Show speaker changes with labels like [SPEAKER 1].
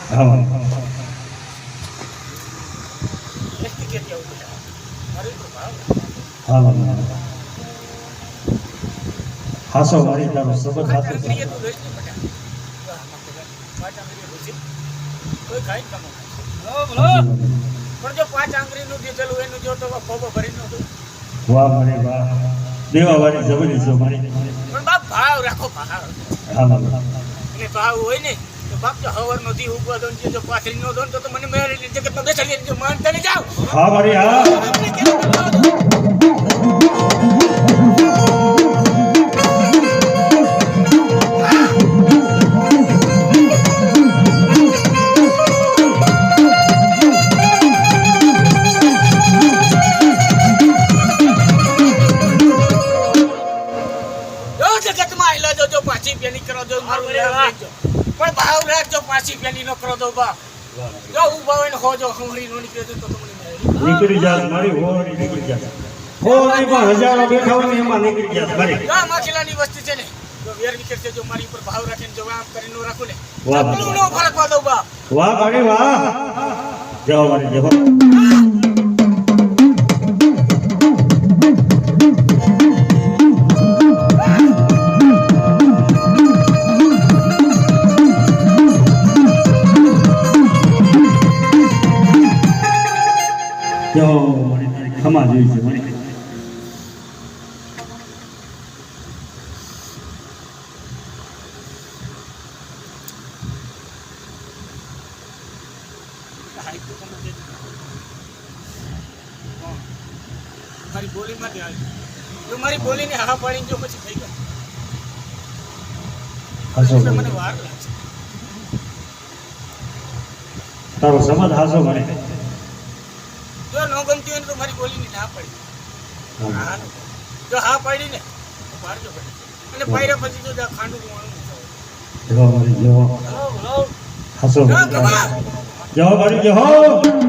[SPEAKER 1] હા હા હાસો મારી તારો સબત હાથે
[SPEAKER 2] પણ જો 5 આંગળીનું દીધેલું એનું જો તો ખોબો ભરી નતું.
[SPEAKER 1] વાહ મારી વાહ દેવા વાળી જબરી છો મારી
[SPEAKER 2] પણ બાપ ભાવ રાખો ભાવ.
[SPEAKER 1] હા
[SPEAKER 2] એટલે ભાવ હોય ને તો બાપ તો હવર નો દી ઉગવા દો જો પાથરી નો દો તો મને મેરી જગતમાં બેસાડી જો માનતા નહીં જાવ.
[SPEAKER 1] હા મારી હા પણ ભાવ રાખજો 5 રૂપિયાની નો કરો દો બાપ. જો ઉભા હોય ને હોજો ખમરી નો નીકળે તો તમને નીકળી જાત મારી હોરી નીકળી જાત હોરી પણ હજારો બેઠા હોય ને એમાં નીકળી જાત મારી
[SPEAKER 2] આ માખીલાની વસ્તુ છે ને જો વેર વિકેટ છે જો મારી ઉપર ભાવ રાખીને જો આમ કરીને નો રાખું ને
[SPEAKER 1] વાહ
[SPEAKER 2] ચકલું નો ફરકવા દો બાપ.
[SPEAKER 1] વાહ મારી વાહ જવા મારી જવા મારી તારી ખમા જોઈ છે મારી
[SPEAKER 2] મારી બોલી માંથી આવી જો મારી બોલીને હા પાડીને જો પછી થઈ ગયો
[SPEAKER 1] હાસો
[SPEAKER 2] એટલે મને વાર લાગશે.
[SPEAKER 1] તારો સમાજ હાસો મને
[SPEAKER 2] જો ન ગમતી હોય ને તો મારી બોલીની ના પાડી. હા જો હા પાડી ને તો પાડજો પડે અને પાડ્યા પછી જો ખાંડું
[SPEAKER 1] જવા મારી જવા
[SPEAKER 2] હલો
[SPEAKER 1] હાસો
[SPEAKER 2] હલો
[SPEAKER 1] જવા મારી જવા